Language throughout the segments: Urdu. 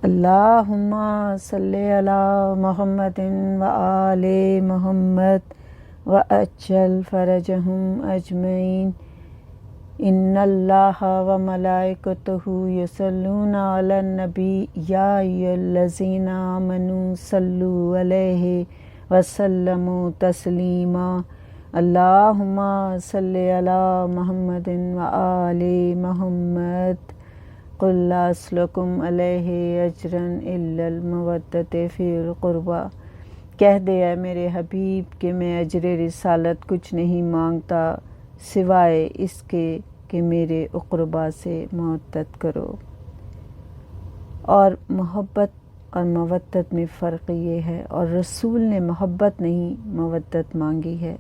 اللہم صلی علی محمد و آل محمد و اجل فرجہم اجمعین۔ ان اللہ و ملائکتہ یصلون علی النبی یا ایھا الذین آمنوا صلوا علیہ وسلموا تسلیما۔ اللہم صلی علی محمد و آل محمد۔ قل لا اسلکم علیہ اجرا الا المودۃ فی القربی۔ کہہ دے اے میرے حبیب کہ میں اجر رسالت کچھ نہیں مانگتا سوائے اس کے کہ میرے اقربا سے مودت کرو۔ اور محبت اور مودت میں فرق یہ ہے، اور رسول نے محبت نہیں مودت مانگی ہے،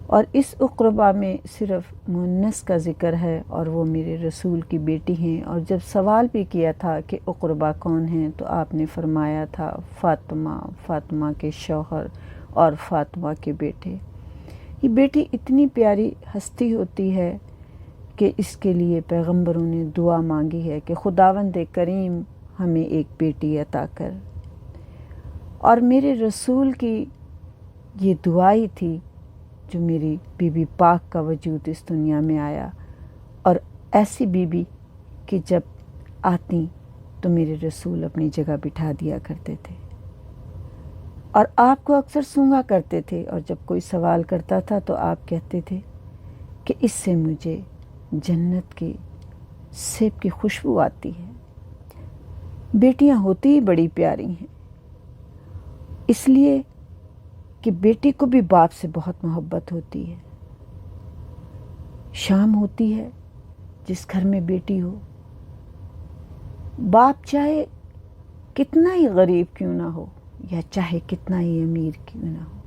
اور اس اقربا میں صرف مؤنث کا ذکر ہے، اور وہ میرے رسول کی بیٹی ہیں۔ اور جب سوال بھی کیا تھا کہ اقربا کون ہیں تو آپ نے فرمایا تھا فاطمہ، فاطمہ کے شوہر اور فاطمہ کے بیٹے۔ یہ بیٹی اتنی پیاری ہستی ہوتی ہے کہ اس کے لیے پیغمبروں نے دعا مانگی ہے کہ خداوند کریم ہمیں ایک بیٹی عطا کر۔ اور میرے رسول کی یہ دعائی تھی جو میری بی بی پاک کا وجود اس دنیا میں آیا، اور ایسی بی بی کہ جب آتی تو میرے رسول اپنی جگہ بٹھا دیا کرتے تھے، اور آپ کو اکثر سونگا کرتے تھے، اور جب کوئی سوال کرتا تھا تو آپ کہتے تھے کہ اس سے مجھے جنت کی سیب کی خوشبو آتی ہے۔ بیٹیاں ہوتی ہی بڑی پیاری ہیں، اس لیے کہ بیٹی کو بھی باپ سے بہت محبت ہوتی ہے۔ شام ہوتی ہے جس گھر میں بیٹی ہو، باپ چاہے کتنا ہی غریب کیوں نہ ہو یا چاہے کتنا ہی امیر کیوں نہ ہو،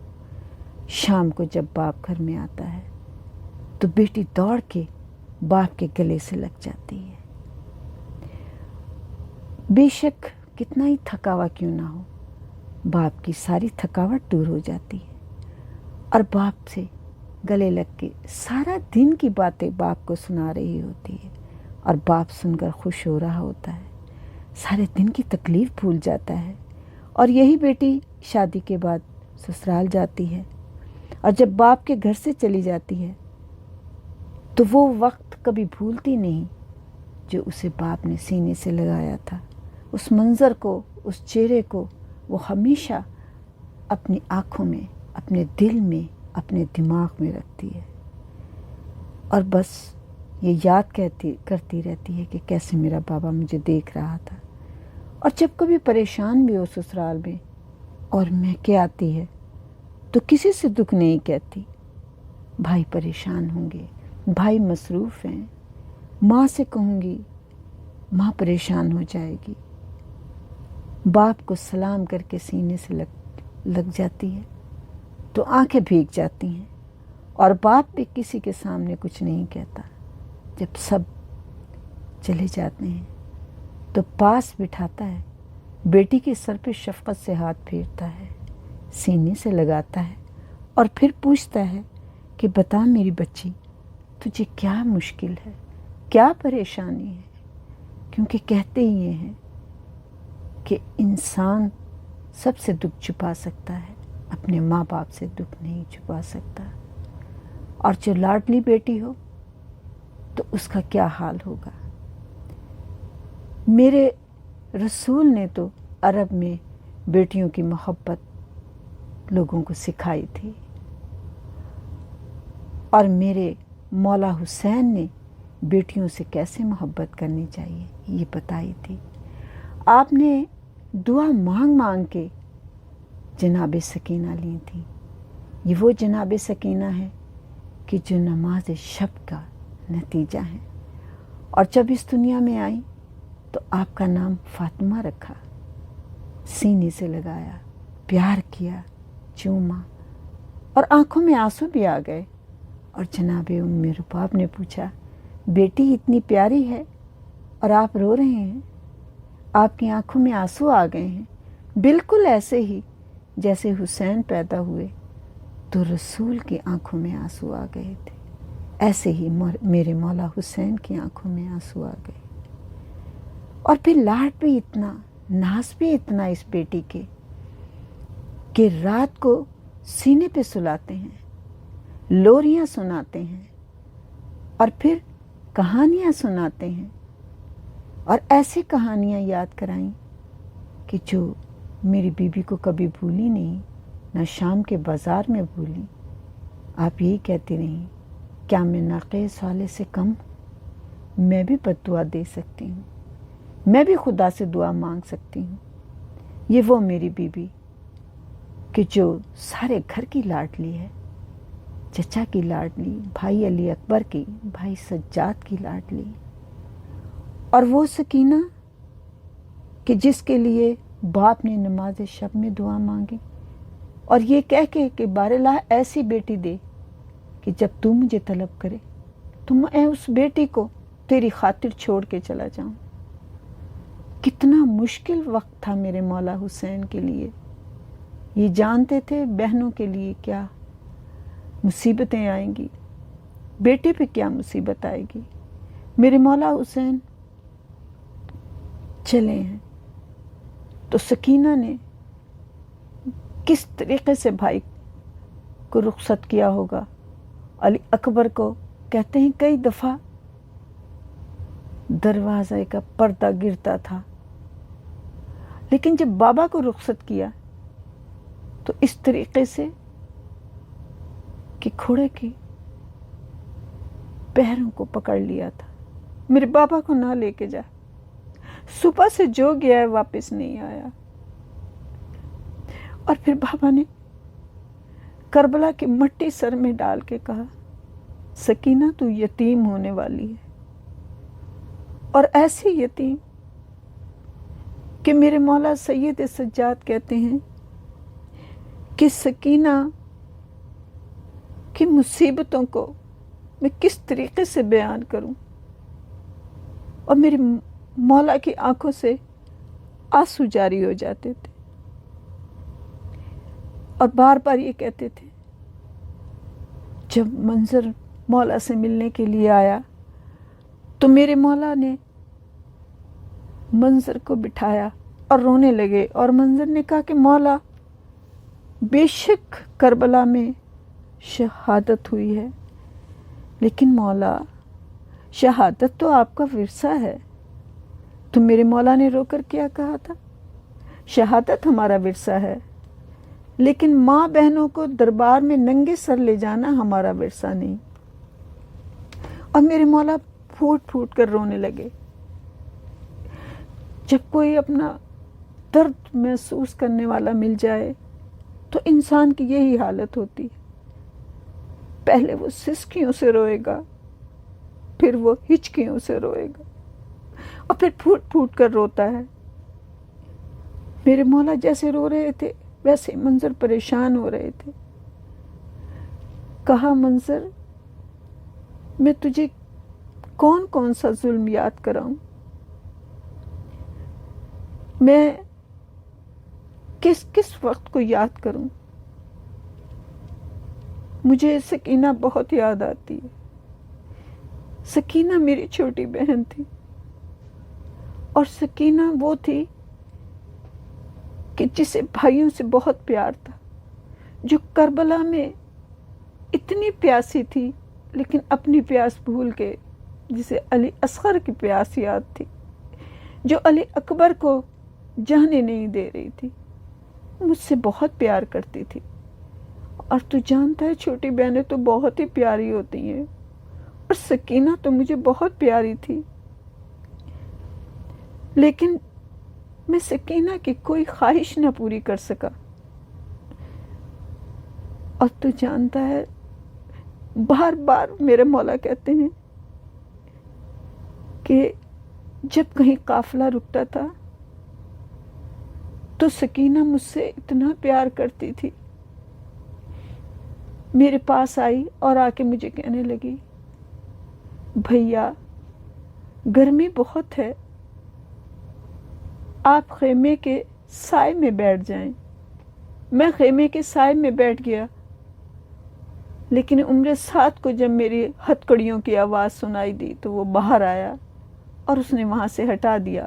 شام کو جب باپ گھر میں آتا ہے تو بیٹی دوڑ کے باپ کے گلے سے لگ جاتی ہے۔ بے شک کتنا ہی تھکا ہوا کیوں نہ ہو، باپ کی ساری تھکاوٹ دور ہو جاتی ہے، اور باپ سے گلے لگ کے سارا دن کی باتیں باپ کو سنا رہی ہوتی ہے، اور باپ سن کر خوش ہو رہا ہوتا ہے، سارے دن کی تکلیف بھول جاتا ہے۔ اور یہی بیٹی شادی کے بعد سسرال جاتی ہے، اور جب باپ کے گھر سے چلی جاتی ہے تو وہ وقت کبھی بھولتی نہیں جو اسے باپ نے سینے سے لگایا تھا۔ اس منظر کو، اس چہرے کو وہ ہمیشہ اپنی آنکھوں میں، اپنے دل میں، اپنے دماغ میں رکھتی ہے، اور بس یہ یاد کرتی رہتی ہے کہ کیسے میرا بابا مجھے دیکھ رہا تھا۔ اور جب کبھی پریشان بھی ہو سسرال میں اور میں کے آتی ہے تو کسی سے دکھ نہیں کہتی، بھائی پریشان ہوں گے، بھائی مصروف ہیں، ماں سے کہوں گی ماں پریشان ہو جائے گی، باپ کو سلام کر کے سینے سے لگ جاتی ہے تو آنکھیں بھیگ جاتی ہیں، اور باپ بھی کسی کے سامنے کچھ نہیں کہتا۔ جب سب چلے جاتے ہیں تو پاس بٹھاتا ہے، بیٹی کے سر پہ شفقت سے ہاتھ پھیرتا ہے، سینے سے لگاتا ہے، اور پھر پوچھتا ہے کہ بتا میری بچی تجھے کیا مشکل ہے، کیا پریشانی ہے، کیونکہ کہتے ہی یہ ہیں کہ انسان سب سے دکھ چھپا سکتا ہے، اپنے ماں باپ سے دکھ نہیں چھپا سکتا۔ اور جو لاڈلی بیٹی ہو تو اس کا کیا حال ہوگا۔ میرے رسول نے تو عرب میں بیٹیوں کی محبت لوگوں کو سکھائی تھی، اور میرے مولا حسین نے بیٹیوں سے کیسے محبت کرنی چاہیے یہ بتائی تھی۔ آپ نے دعا مانگ مانگ کے جناب سکینہ لی تھی۔ یہ وہ جناب سکینہ ہے کہ جو نماز شب کا نتیجہ ہے، اور جب اس دنیا میں آئی تو آپ کا نام فاطمہ رکھا، سینے سے لگایا، پیار کیا، چوما، اور آنکھوں میں آنسو بھی آ گئے۔ اور جناب ام رباب نے پوچھا بیٹی اتنی پیاری ہے اور آپ رو رہے ہیں، آپ کی آنکھوں میں آنسو آ گئے ہیں، بالکل ایسے ہی جیسے حسین پیدا ہوئے تو رسول کی آنکھوں میں آنسو آ گئے تھے، ایسے ہی میرے مولا حسین کی آنکھوں میں آنسو آ گئے۔ اور پھر لاڈ بھی اتنا، ناز بھی اتنا اس بیٹی کے کہ رات کو سینے پہ سلاتے ہیں، لوریاں سناتے ہیں اور پھر کہانیاں سناتے ہیں، اور ایسی کہانیاں یاد کرائیں کہ جو میری بیوی کو کبھی بھولی نہیں، نہ شام کے بازار میں بھولی۔ آپ یہی کہتی رہیں، کیا میں ناقیس والے سے کم ہوں؟ میں بھی بد دعا دے سکتی ہوں، میں بھی خدا سے دعا مانگ سکتی ہوں۔ یہ وہ میری بیوی کہ جو سارے گھر کی لاڈلی ہے، چچا کی لاڈلی، بھائی علی اکبر کی، بھائی سجاد کی لاڈلی، اور وہ سکینہ کہ جس کے لیے باپ نے نماز شب میں دعا مانگی، اور یہ کہہ کے کہ بار اللہ ایسی بیٹی دے کہ جب تو مجھے طلب کرے تو میں اس بیٹی کو تیری خاطر چھوڑ کے چلا جاؤں۔ کتنا مشکل وقت تھا میرے مولا حسین کے لیے۔ یہ جانتے تھے بہنوں کے لیے کیا مصیبتیں آئیں گی، بیٹے پہ کیا مصیبت آئے گی۔ میرے مولا حسین چلے ہیں تو سکینہ نے کس طریقے سے بھائی کو رخصت کیا ہوگا۔ علی اکبر کو کہتے ہیں کئی دفعہ دروازے کا پردہ گرتا تھا، لیکن جب بابا کو رخصت کیا تو اس طریقے سے کہ گھوڑے کی پیروں کو پکڑ لیا تھا، میرے بابا کو نہ لے کے جا، صبح سے جو گیا ہے واپس نہیں آیا۔ اور پھر بابا نے کربلا کی مٹی سر میں ڈال کے کہا، سکینہ تو یتیم ہونے والی ہے، اور ایسی یتیم کہ میرے مولا سید سجاد کہتے ہیں کہ سکینہ کی مصیبتوں کو میں کس طریقے سے بیان کروں، اور میرے مولا کی آنکھوں سے آنسو جاری ہو جاتے تھے، اور بار بار یہ کہتے تھے۔ جب منظر مولا سے ملنے کے لیے آیا تو میرے مولا نے منظر کو بٹھایا اور رونے لگے، اور منظر نے کہا کہ مولا بے شک کربلا میں شہادت ہوئی ہے، لیکن مولا شہادت تو آپ کا ورثہ ہے۔ تو میرے مولا نے رو کر کیا کہا تھا، شہادت ہمارا ورثہ ہے، لیکن ماں بہنوں کو دربار میں ننگے سر لے جانا ہمارا ورثہ نہیں۔ اور میرے مولا پھوٹ پھوٹ کر رونے لگے۔ جب کوئی اپنا درد محسوس کرنے والا مل جائے تو انسان کی یہی حالت ہوتی ہے، پہلے وہ سسکیوں سے روئے گا، پھر وہ ہچکیوں سے روئے گا، اور پھر پھوٹ پھوٹ کر روتا ہے۔ میرے مولا جیسے رو رہے تھے ویسے منظر پریشان ہو رہے تھے۔ کہا منظر، میں تجھے کون کون سا ظلم یاد کراؤں، میں کس کس وقت کو یاد کروں، مجھے سکینہ بہت یاد آتی ہے۔ سکینہ میری چھوٹی بہن تھی، اور سکینہ وہ تھی کہ جسے بھائیوں سے بہت پیار تھا، جو کربلا میں اتنی پیاسی تھی لیکن اپنی پیاس بھول کے، جسے علی اصغر کی پیاس یاد تھی، جو علی اکبر کو جانے نہیں دے رہی تھی، مجھ سے بہت پیار کرتی تھی۔ اور تو جانتا ہے چھوٹی بہنیں تو بہت ہی پیاری ہوتی ہیں، اور سکینہ تو مجھے بہت پیاری تھی، لیکن میں سکینہ کی کوئی خواہش نہ پوری کر سکا۔ اور تو جانتا ہے بار بار میرے مولا کہتے ہیں کہ جب کہیں قافلہ رکتا تھا تو سکینہ مجھ سے اتنا پیار کرتی تھی، میرے پاس آئی اور آ کے مجھے کہنے لگی، بھیا گرمی بہت ہے، آپ خیمے کے سائے میں بیٹھ جائیں۔ میں خیمے کے سائے میں بیٹھ گیا، لیکن عمر سعد کو جب میری ہتھ کڑیوں کی آواز سنائی دی تو وہ باہر آیا اور اس نے وہاں سے ہٹا دیا۔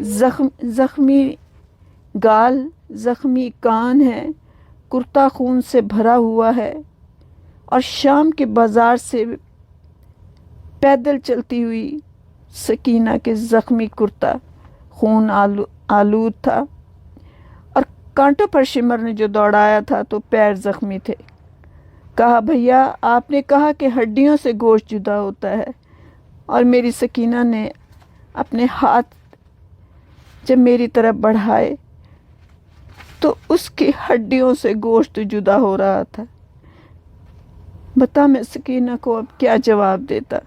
زخمی گال، زخمی کان ہے، کرتا خون سے بھرا ہوا ہے، اور شام کے بازار سے پیدل چلتی ہوئی سکینہ کے زخمی کرتا خون آلود تھا، اور کانٹوں پر شمر نے جو دوڑایا تھا تو پیر زخمی تھے۔ کہا بھیا آپ نے کہا کہ ہڈیوں سے گوشت جدا ہوتا ہے، اور میری سکینہ نے اپنے ہاتھ جب میری طرف بڑھائے تو اس کی ہڈیوں سے گوشت جدا ہو رہا تھا۔ بتا میں سکینہ کو اب کیا جواب دیتا؟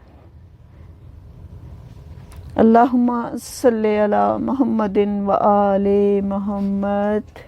اللہم صلی علی محمد و آل محمد۔